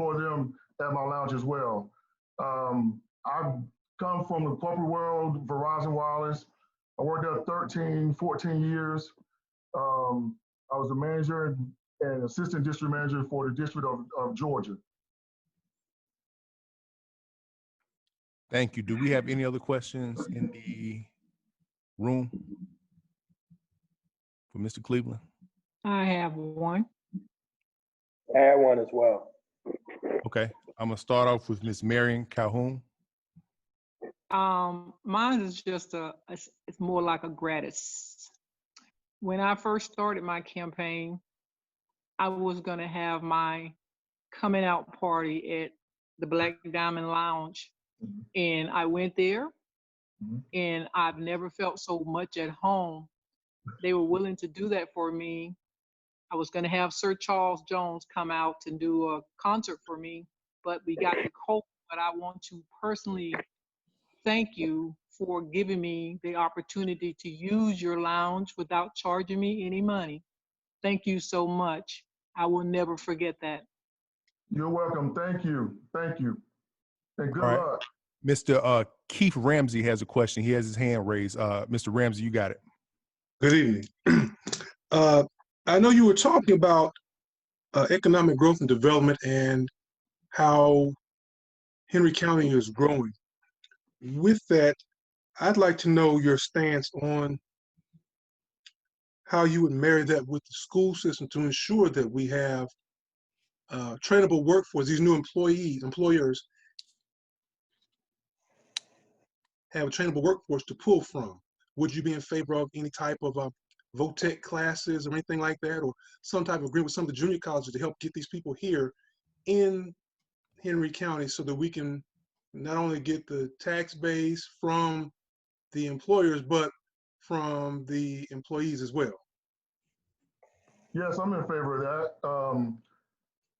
employ them at my lounge as well. I've come from the corporate world, Verizon Wireless. I worked there 13, 14 years. I was the manager and assistant district manager for the District of Georgia. Thank you. Do we have any other questions in the room for Mr. Cleveland? I have one. I had one as well. Okay, I'm gonna start off with Ms. Marion Calhoun. Mine is just it's more like a gratis. When I first started my campaign, I was gonna have my coming out party at the Black Diamond Lounge. And I went there and I've never felt so much at home. They were willing to do that for me. I was gonna have Sir Charles Jones come out and do a concert for me, but we got the COVID. But I want to personally thank you for giving me the opportunity to use your lounge without charging me any money. Thank you so much. I will never forget that. You're welcome. Thank you. Thank you. And good luck. Mr. Keith Ramsey has a question. He has his hand raised. Mr. Ramsey, you got it. Good evening. I know you were talking about economic growth and development and how Henry County is growing. With that, I'd like to know your stance on how you would marry that with the school system to ensure that we have trainable workforce, these new employers have a trainable workforce to pull from. Would you be in favor of any type of VOTEC classes or anything like that, or some type of agreement with some of the junior colleges to help get these people here in Henry County so that we can not only get the tax base from the employers, but from the employees as well? Yes, I'm in favor of that.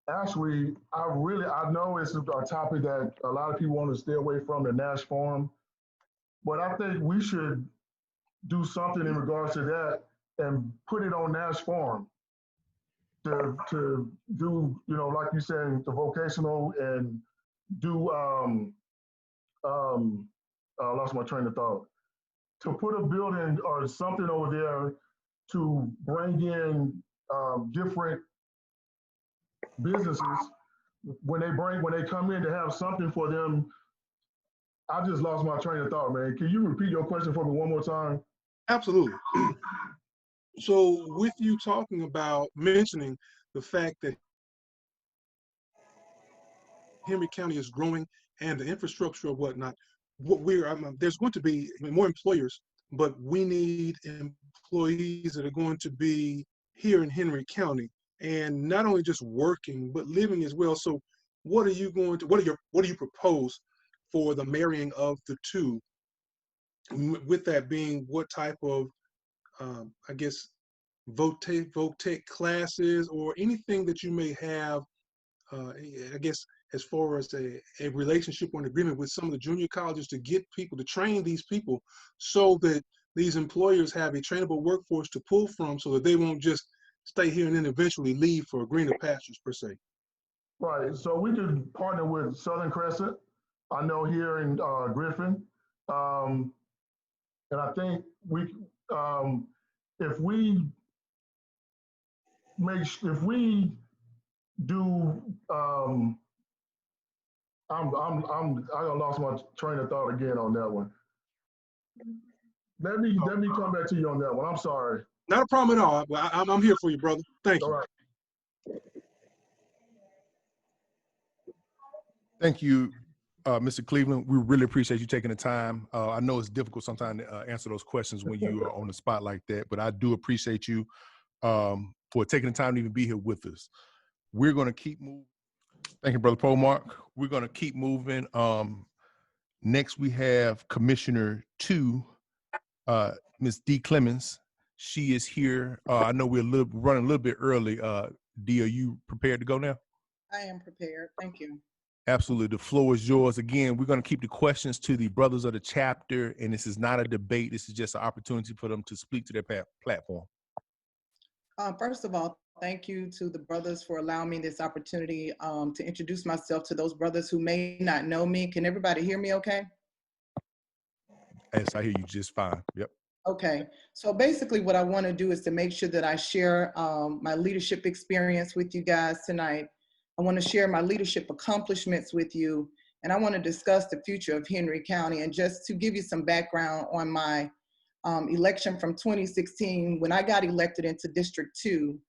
Actually, I know it's a topic that a lot of people want to stay away from, the NASH forum, but I think we should do something in regards to that and put it on NASH forum to do, like you said, the vocational and do, I lost my train of thought, to put a building or something over there to bring in different businesses when they come in to have something for them. I just lost my train of thought, man. Can you repeat your question for me one more time? Absolutely. So with you talking about mentioning the fact that Henry County is growing and the infrastructure or whatnot, there's going to be more employers, but we need employees that are going to be here in Henry County and not only just working, but living as well. So what do you propose for the marrying of the two? With that being, what type of, I guess, VOTEC classes or anything that you may have, I guess, as far as a relationship or an agreement with some of the junior colleges to get people, to train these people so that these employers have a trainable workforce to pull from so that they won't just stay here and then eventually leave for greener pastures per se. Right, so we could partner with Southern Crescent, I know here in Griffin. And I think if we do, I lost my train of thought again on that one. Let me come back to you on that one. I'm sorry. Not a problem at all. I'm here for you, brother. Thank you. All right. Thank you, Mr. Cleveland. We really appreciate you taking the time. I know it's difficult sometimes to answer those questions when you are on the spot like that, but I do appreciate you for taking the time to even be here with us. We're going to keep moving. Thank you, Brother Polmark. We're going to keep moving. Next, we have Commissioner 2, Ms. Dee Clemmons. She is here. I know we're running a little bit early. Dee, are you prepared to go now? I am prepared. Thank you. Absolutely. The floor is yours. Again, we're going to keep the questions to the brothers of the chapter, and this is not a debate. This is just an opportunity for them to speak to their platform. First of all, Thank you to the brothers for allowing me this opportunity to introduce myself to those brothers who may not know me. Can everybody hear me okay? Yes, I hear you just fine. Yep. Okay, so basically what I want to do is to make sure that I share my leadership experience with you guys tonight. I want to share my leadership accomplishments with you, and I want to discuss the future of Henry County. And just to give you some background on my election from 2016, when I got elected into District 2,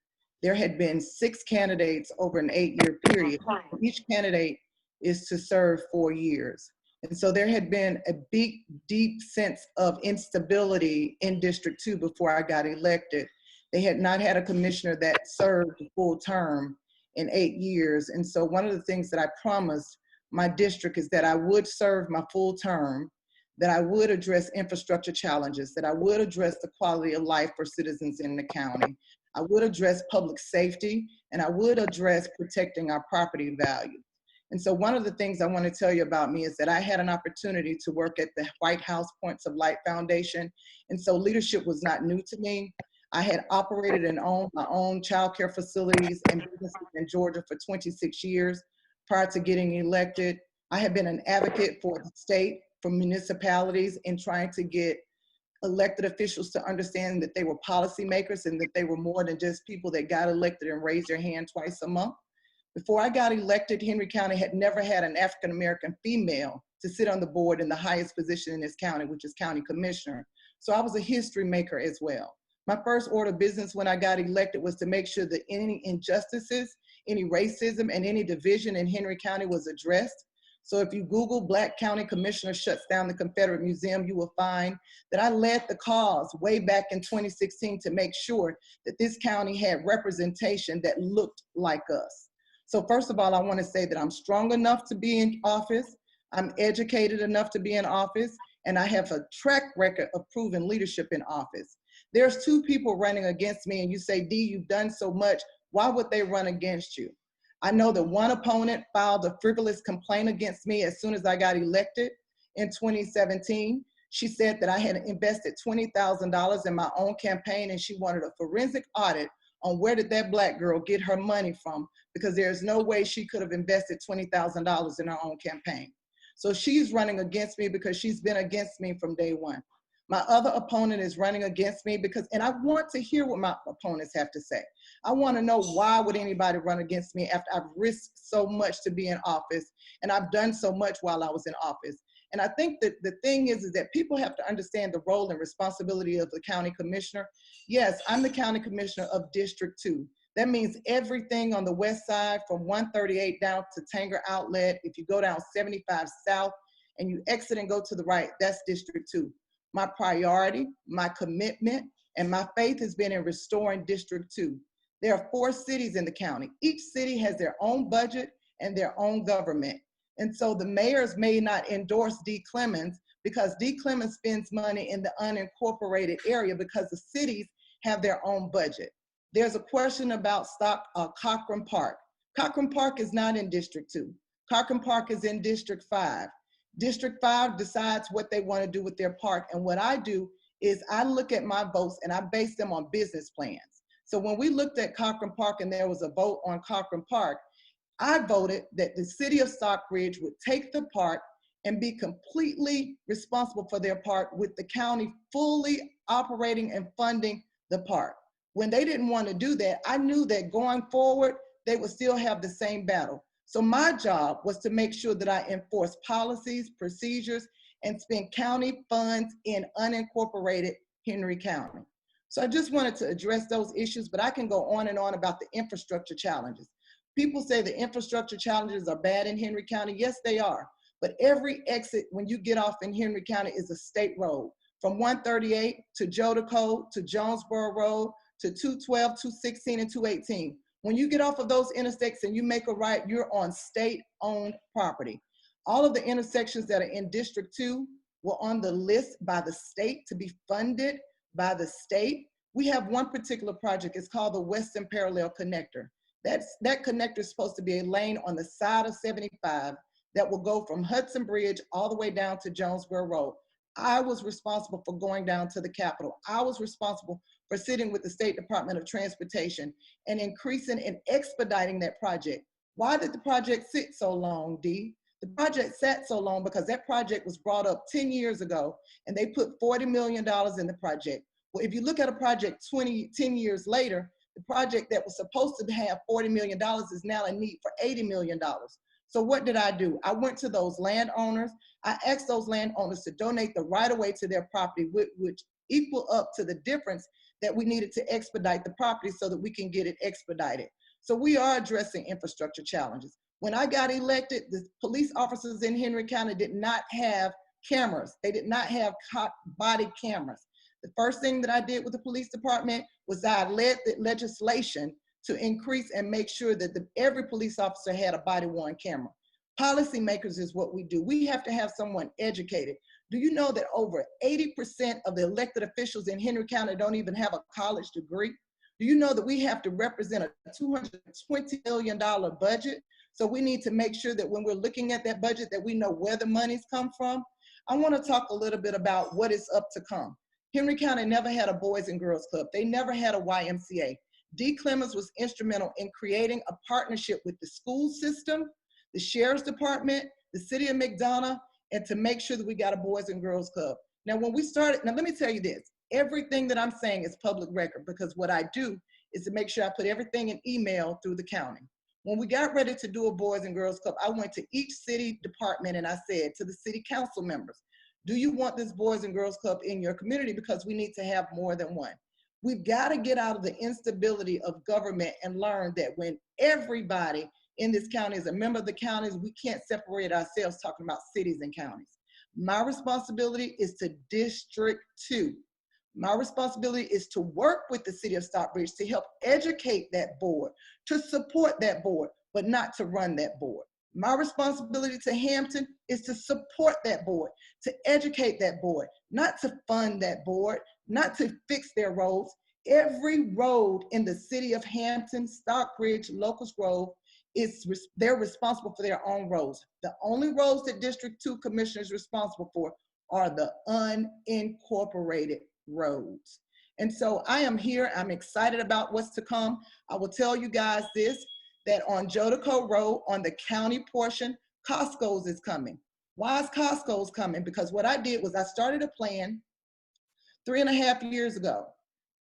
there had been 6 candidates over an 8-year period. Each candidate is to serve 4 years. And so there had been a big, deep sense of instability in District 2 before I got elected. They had not had a commissioner that served a full term in 8 years. And so one of the things that I promised my district is that I would serve my full term, that I would address infrastructure challenges, that I would address the quality of life for citizens in the county. I would address public safety, and I would address protecting our property value. And so one of the things I want to tell you about me is that I had an opportunity to work at the White House Points of Light Foundation. And so leadership was not new to me. I had operated and owned my own childcare facilities and businesses in Georgia for 26 years prior to getting elected. I have been an advocate for the state, for municipalities, in trying to get elected officials to understand that they were policymakers and that they were more than just people that got elected and raised their hand twice a month. Before I got elected, Henry County had never had an African-American female to sit on the board in the highest position in this county, which is county commissioner. So I was a history maker as well. My first order of business when I got elected was to make sure that any injustices, any racism, and any division in Henry County was addressed. So if you Google Black County Commissioner shuts down the Confederate Museum, you will find that I led the cause way back in 2016 to make sure that this county had representation that looked like us. So first of all, I want to say that I'm strong enough to be in office, I'm educated enough to be in office, and I have a track record of proven leadership in office. There's 2 people running against me, and you say, Dee, you've done so much. Why would they run against you? I know that one opponent filed a frivolous complaint against me as soon as I got elected in 2017. She said that I had invested $20,000 in my own campaign, and she wanted a forensic audit on where did that Black girl get her money from, because there's no way she could have invested $20,000 in her own campaign. So she's running against me because she's been against me from day one. My other opponent is running against me because, and I want to hear what my opponents have to say. I want to know, why would anybody run against me after I've risked so much to be in office, and I've done so much while I was in office. And I think that the thing is that people have to understand the role and responsibility of the county commissioner. Yes, I'm the county commissioner of District 2. That means everything on the west side from 138 down to Tanger Outlet. If you go down 75 South and you exit and go to the right, that's District 2. My priority, my commitment, and my faith has been in restoring District 2. There are 4 cities in the county. Each city has their own budget and their own government. And so the mayors may not endorse Dee Clemmons because Dee Clemmons spends money in the unincorporated area because the cities have their own budget. There's a question about Cochran Park. Cochran Park is not in District 2. Cochran Park is in District 5. District 5 decides what they want to do with their park. And what I do is I look at my votes and I base them on business plans. So when we looked at Cochran Park and there was a vote on Cochran Park, I voted that the city of Stockbridge would take the park and be completely responsible for their park, with the county fully operating and funding the park. When they didn't want to do that, I knew that going forward, they would still have the same battle. So my job was to make sure that I enforce policies, procedures, and spend county funds in unincorporated Henry County. So I just wanted to address those issues, but I can go on and on about the infrastructure challenges. People say the infrastructure challenges are bad in Henry County. Yes, they are. But every exit when you get off in Henry County is a state road. From 138 to Jodico to Jonesboro Road to 212, 216, and 218. When you get off of those interstates and you make a right, you're on state-owned property. All of the intersections that are in District 2 were on the list by the state to be funded by the state. We have one particular project. It's called the Western Parallel Connector. That connector is supposed to be a lane on the side of 75 that will go from Hudson Bridge all the way down to Jonesboro Road. I was responsible for going down to the Capitol. I was responsible for sitting with the State Department of Transportation and increasing and expediting that project. Why did the project sit so long, Dee? The project sat so long because that project was brought up 10 years ago and they put $40 million in the project. Well, if you look at a project 10 years later, the project that was supposed to have $40 million is now in need for $80 million. So what did I do? I went to those landowners. I asked those landowners to donate the right-of-way to their property, which equal up to the difference that we needed to expedite the property so that we can get it expedited. So we are addressing infrastructure challenges. When I got elected, the police officers in Henry County did not have cameras. They did not have body cameras. The first thing that I did with the police department was I led the legislation to increase and make sure that every police officer had a body-worn camera. Policymakers is what we do. We have to have someone educated. Do you know that over 80% of the elected officials in Henry County don't even have a college degree? Do you know that we have to represent a $220 million budget? So we need to make sure that when we're looking at that budget that we know where the money's come from. I want to talk a little bit about what is up to come. Henry County never had a Boys and Girls Club. They never had a YMCA. Dee Clemmons was instrumental in creating a partnership with the school system, the sheriff's department, the city of McDonough, and to make sure that we got a Boys and Girls Club. Now, when we started, now let me tell you this, everything that I'm saying is public record because what I do is to make sure I put everything in email through the county. When we got ready to do a Boys and Girls Club, I went to each city department and I said to the city council members, do you want this Boys and Girls Club in your community? Because we need to have more than one. We've got to get out of the instability of government and learn that when everybody in this county is a member of the counties, we can't separate ourselves talking about cities and counties. My responsibility is to District 2. My responsibility is to work with the city of Stockbridge to help educate that board, to support that board, but not to run that board. My responsibility to Hampton is to support that board, to educate that board, not to fund that board, not to fix their roads. Every road in the city of Hampton, Stockbridge, Locust Grove, they're responsible for their own roads. The only roads that District 2 Commissioner is responsible for are the unincorporated roads. And so I am here, I'm excited about what's to come. I will tell you guys this, that on Jodico Road, on the county portion, Costco's is coming. Why is Costco's coming? Because what I did was I started a plan 3.5 years ago.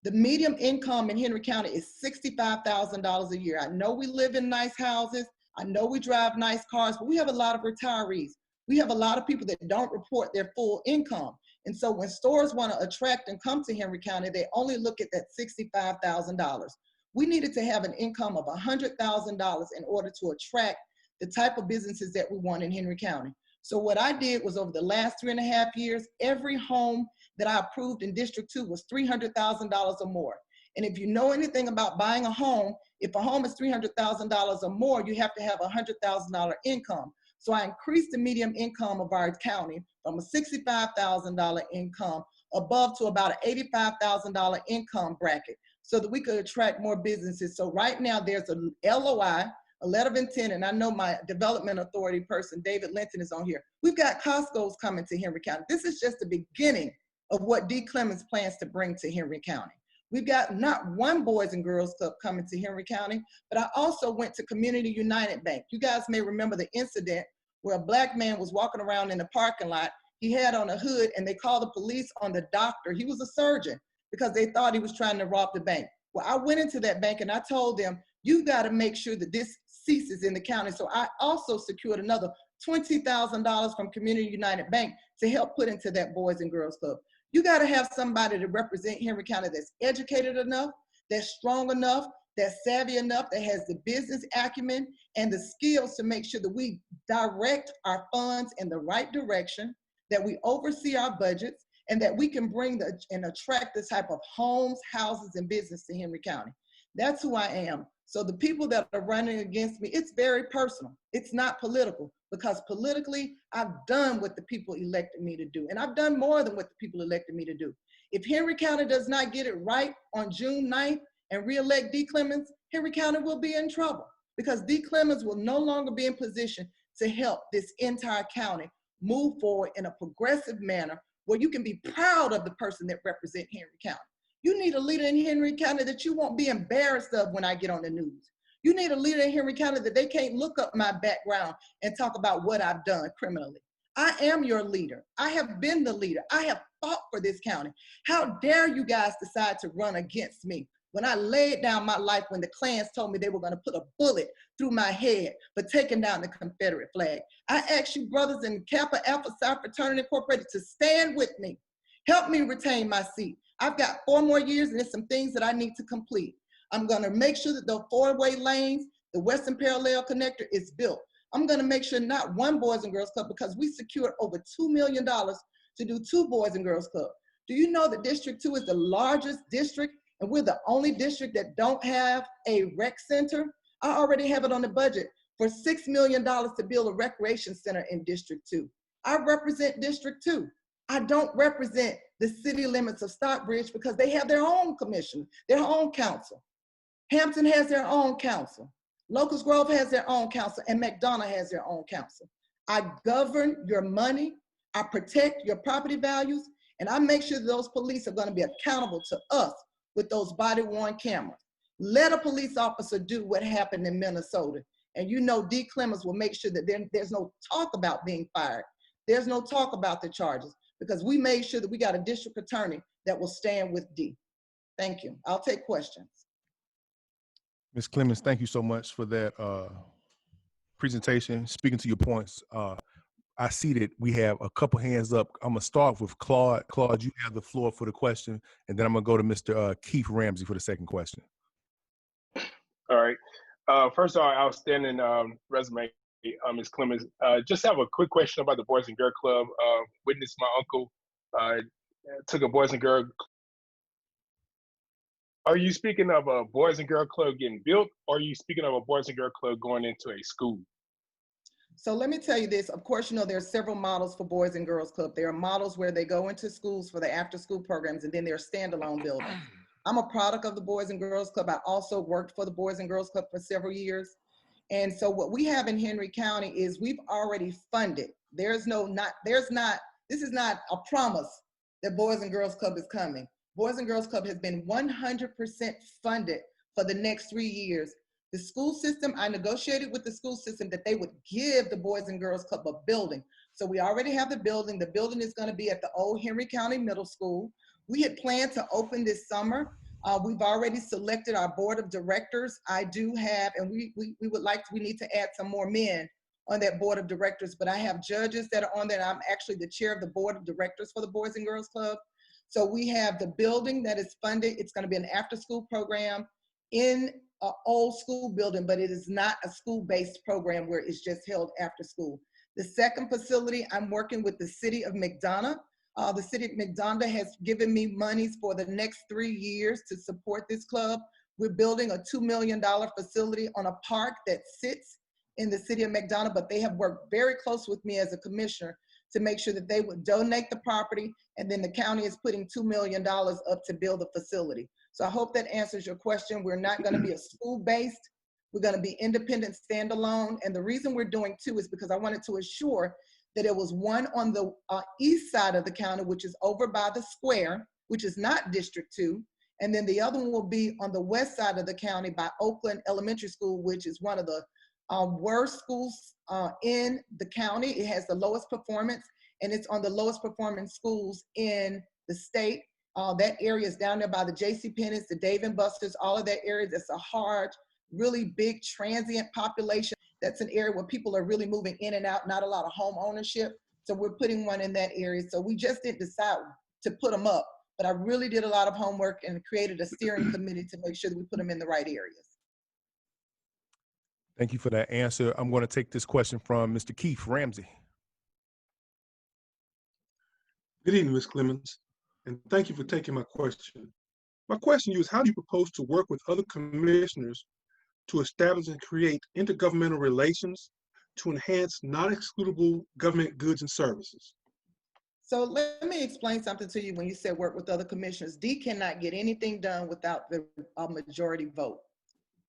The median income in Henry County is $65,000 a year. I know we live in nice houses. I know we drive nice cars, but we have a lot of retirees. We have a lot of people that don't report their full income. And so when stores want to attract and come to Henry County, they only look at that $65,000. We needed to have an income of $100,000 in order to attract the type of businesses that we want in Henry County. So what I did was over the last 3.5 years, every home that I approved in District 2 was $300,000 or more. And if you know anything about buying a home, if a home is $300,000 or more, you have to have a $100,000 income. So I increased the median income of our county from a $65,000 income above to about an $85,000 income bracket so that we could attract more businesses. So right now there's a LOI, a letter of intent, and I know my development authority person, David Linton, is on here. We've got Costco's coming to Henry County. This is just the beginning of what Dee Clemmons plans to bring to Henry County. We've got not one Boys and Girls Club coming to Henry County, but I also went to Community United Bank. You guys may remember the incident where a Black man was walking around in the parking lot. He had on a hood and they called the police on the doctor. He was a surgeon because they thought he was trying to rob the bank. Well, I went into that bank and I told them, you got to make sure that this ceases in the county. So I also secured another $20,000 from Community United Bank to help put into that Boys and Girls Club. You got to have somebody to represent Henry County that's educated enough, that's strong enough, that's savvy enough, that has the business acumen and the skills to make sure that we direct our funds in the right direction, that we oversee our budgets, and that we can bring and attract the type of homes, houses, and business to Henry County. That's who I am. So the people that are running against me, it's very personal. It's not political, because politically, I've done what the people elected me to do. And I've done more than what the people elected me to do. If Henry County does not get it right on June 9th and re-elect Dee Clemmons, Henry County will be in trouble, because Dee Clemmons will no longer be in position to help this entire county move forward in a progressive manner where you can be proud of the person that represents Henry County. You need a leader in Henry County that you won't be embarrassed of when I get on the news. You need a leader in Henry County that they can't look up my background and talk about what I've done criminally. I am your leader. I have been the leader. I have fought for this county. How dare you guys decide to run against me when I laid down my life, when the Klans told me they were going to put a bullet through my head for taking down the Confederate flag. I ask you brothers in Kappa Alpha Psi Fraternity Incorporated to stand with me. Help me retain my seat. I've got 4 more years and there's some things that I need to complete. I'm gonna make sure that the 4-way lanes, the Western Parallel Connector is built. I'm gonna make sure not one Boys and Girls Club, because we secured over $2 million to do 2 Boys and Girls Club. Do you know that District 2 is the largest district and we're the only district that don't have a rec center? I already have it on the budget for $6 million to build a recreation center in District 2. I represent District 2. I don't represent the city limits of Stockbridge because they have their own commission, their own council. Hampton has their own council. Locust Grove has their own council, and McDonough has their own council. I govern your money, I protect your property values, and I make sure that those police are gonna be accountable to us with those body-worn cameras. Let a police officer do what happened in Minnesota, and you know Dee Clemmons will make sure that there's no talk about being fired. There's no talk about the charges, because we made sure that we got a district attorney that will stand with Dee. Thank you. I'll take questions. Ms. Clemmons, thank you so much for that presentation. Speaking to your points, I see that we have a couple hands up. I'm gonna start with Claude. Claude, you have the floor for the question, and then I'm gonna go to Mr. Keith Ramsey for the second question. All right. First of all, outstanding resume, Ms. Clemmons. Just have a quick question about the Boys and Girl Club. Witnessed my uncle took a Boys and Girl. Are you speaking of a Boys and Girl Club getting built, or are you speaking of a Boys and Girl Club going into a school? So let me tell you this. Of course, you know, there are several models for Boys and Girls Club. There are models where they go into schools for the after-school programs, and then there are standalone buildings. I'm a product of the Boys and Girls Club. I also worked for the Boys and Girls Club for several years. And so what we have in Henry County is we've already funded. This is not a promise that Boys and Girls Club is coming. Boys and Girls Club has been 100% funded for the next 3 years. The school system, I negotiated with the school system that they would give the Boys and Girls Club a building. So we already have the building. The building is going to be at the old Henry County Middle School. We had planned to open this summer. We've already selected our board of directors. I do have, and we need to add some more men on that board of directors, but I have judges that are on there. I'm actually the chair of the board of directors for the Boys and Girls Club. So we have the building that is funded. It's going to be an after-school program in an old school building, but it is not a school-based program where it's just held after school. The second facility, I'm working with the city of McDonough. The city of McDonough has given me monies for the next 3 years to support this club. We're building a $2 million facility on a park that sits in the city of McDonough, but they have worked very close with me as a commissioner to make sure that they would donate the property, and then the county is putting $2 million up to build the facility. So I hope that answers your question. We're not gonna be a school-based, we're gonna be independent, standalone, and the reason we're doing 2 is because I wanted to assure that it was one on the east side of the county, which is over by the square, which is not District 2, and then the other one will be on the west side of the county by Oakland Elementary School, which is one of the worst schools in the county. It has the lowest performance, and it's on the lowest performing schools in the state. That area is down there by the JCPenney's, the Dave & Buster's, all of that area. That's a hard, really big transient population. That's an area where people are really moving in and out, not a lot of home ownership. So we're putting one in that area. So we just didn't decide to put them up, but I really did a lot of homework and created a steering committee to make sure that we put them in the right areas. Thank you for that answer. I'm going to take this question from Mr. Keith Ramsey. Good evening, Ms. Clemmons, and thank you for taking my question. My question to you is, how do you propose to work with other commissioners to establish and create intergovernmental relations to enhance non-excludable government goods and services? So let me explain something to you. When you said work with other commissioners, Dee cannot get anything done without the majority vote.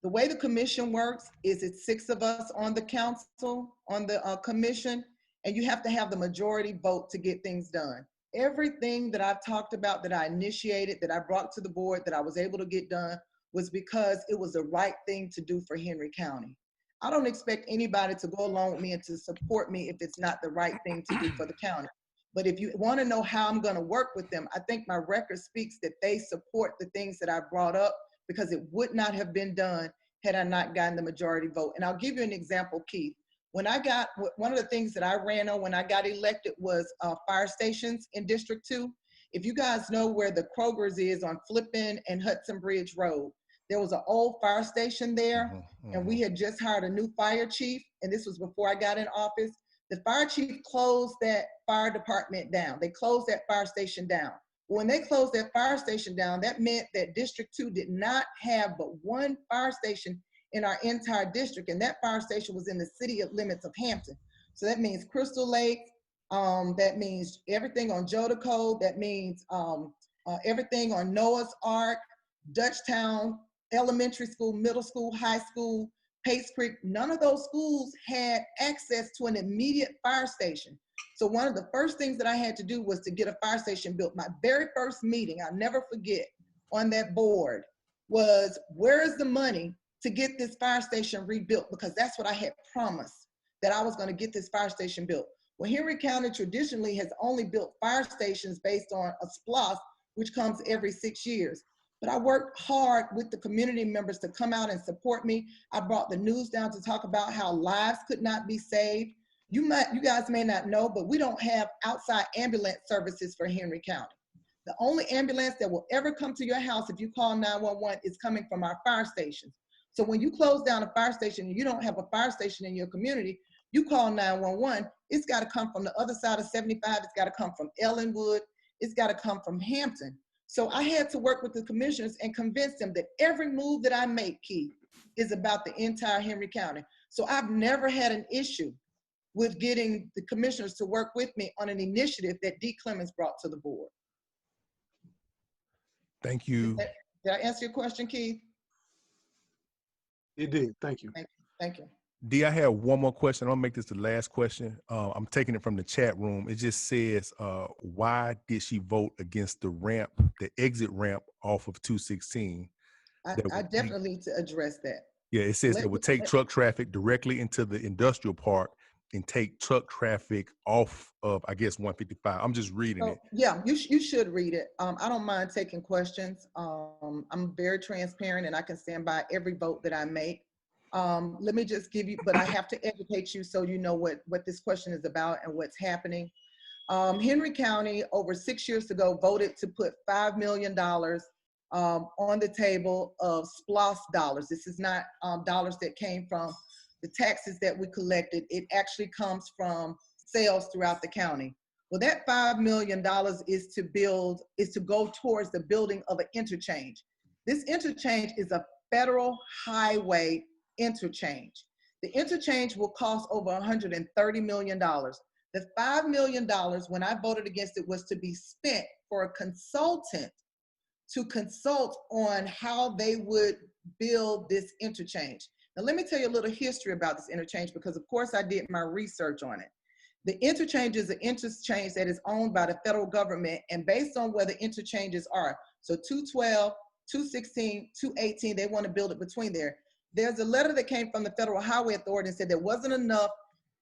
The way the commission works is it's 6 of us on the council, on the commission, and you have to have the majority vote to get things done. everything that I've talked about, that I initiated, that I brought to the board, that I was able to get done, was because it was the right thing to do for Henry County. I don't expect anybody to go along with me and to support me if it's not the right thing to do for the county. But if you want to know how I'm going to work with them, I think my record speaks that they support the things that I brought up, because it would not have been done had I not gotten the majority vote. And I'll give you an example, Keith. When I got, one of the things that I ran on when I got elected was fire stations in District 2. If you guys know where the Kroger's is on Flippin and Hudson Bridge Road, there was an old fire station there, and we had just hired a new fire chief, and this was before I got in office. The fire chief closed that fire department down. They closed that fire station down. When they closed that fire station down, that meant that District 2 did not have but one fire station in our entire district, and that fire station was in the city limits of Hampton. So that means Crystal Lake, that means everything on Jodico, that means everything on Noah's Ark, Dutchtown, elementary school, middle school, high school, Pace Creek. None of those schools had access to an immediate fire station. So one of the first things that I had to do was to get a fire station built. My very first meeting, I'll never forget, on that board was, where is the money to get this fire station rebuilt? Because that's what I had promised, that I was going to get this fire station built. Well, Henry County traditionally has only built fire stations based on a SPLOST, which comes every 6 years. But I worked hard with the community members to come out and support me. I brought the news down to talk about how lives could not be saved. You guys may not know, but we don't have outside ambulance services for Henry County. The only ambulance that will ever come to your house if you call 911 is coming from our fire stations. So when you close down a fire station and you don't have a fire station in your community, you call 911, it's got to come from the other side of 75, it's got to come from Ellenwood, it's got to come from Hampton. So I had to work with the commissioners and convince them that every move that I make, Keith, is about the entire Henry County. So I've never had an issue with getting the commissioners to work with me on an initiative that Dee Clemmons brought to the board. Thank you. Did I answer your question, Keith? It did. Thank you. Thank you. Thank you. Dee, I have one more question. I'll make this the last question. I'm taking it from the chat room. It just says, why did she vote against the ramp, the exit ramp off of 216? I definitely need to address that. Yeah, it says it would take truck traffic directly into the industrial park and take truck traffic off of, I guess, 155. I'm just reading it. Yeah, you should read it. I don't mind taking questions. I'm very transparent and I can stand by every vote that I make. Let me just give you, but I have to educate you so you know what this question is about and what's happening. Henry County over 6 years ago voted to put $5 million on the table of SPLOST dollars. This is not dollars that came from the taxes that we collected. It actually comes from sales throughout the county. Well, that $5 million is to go towards the building of an interchange. This interchange is a federal highway interchange. The interchange will cost over $130 million. The $5 million, when I voted against it, was to be spent for a consultant to consult on how they would build this interchange. Now, let me tell you a little history about this interchange, because of course I did my research on it. The interchange is an interchange that is owned by the federal government, and based on where the interchanges are, so 212, 216, 218, they want to build it between there. There's a letter that came from the Federal Highway Authority and said there wasn't enough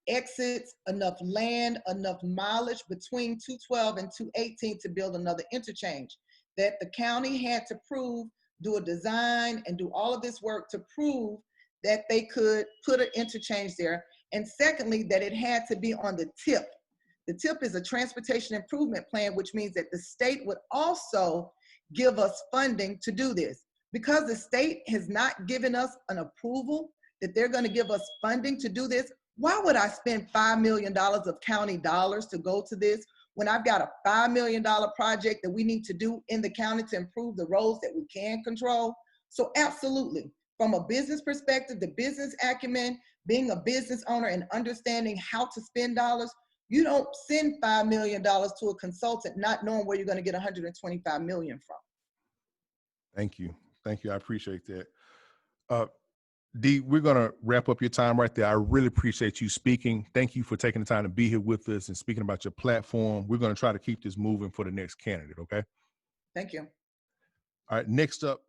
exits, enough land, enough mileage between 212 and 218 to build another interchange. That the county had to prove, do a design and do all of this work to prove that they could put an interchange there. And secondly, that it had to be on the TIP. The TIP is a transportation improvement plan, which means that the state would also give us funding to do this. Because the state has not given us an approval that they're going to give us funding to do this, why would I spend $5 million of county dollars to go to this when I've got a $5 million project that we need to do in the county to improve the roads that we can control? So absolutely, from a business perspective, the business acumen, being a business owner and understanding how to spend dollars, you don't send $5 million to a consultant not knowing where you're going to get $125 million from. Thank you. Thank you. I appreciate that. Dee, we're going to wrap up your time right there. I really appreciate you speaking. Thank you for taking the time to be here with us and speaking about your platform. We're going to try to keep this moving for the next candidate, okay? Thank you. All right, next up,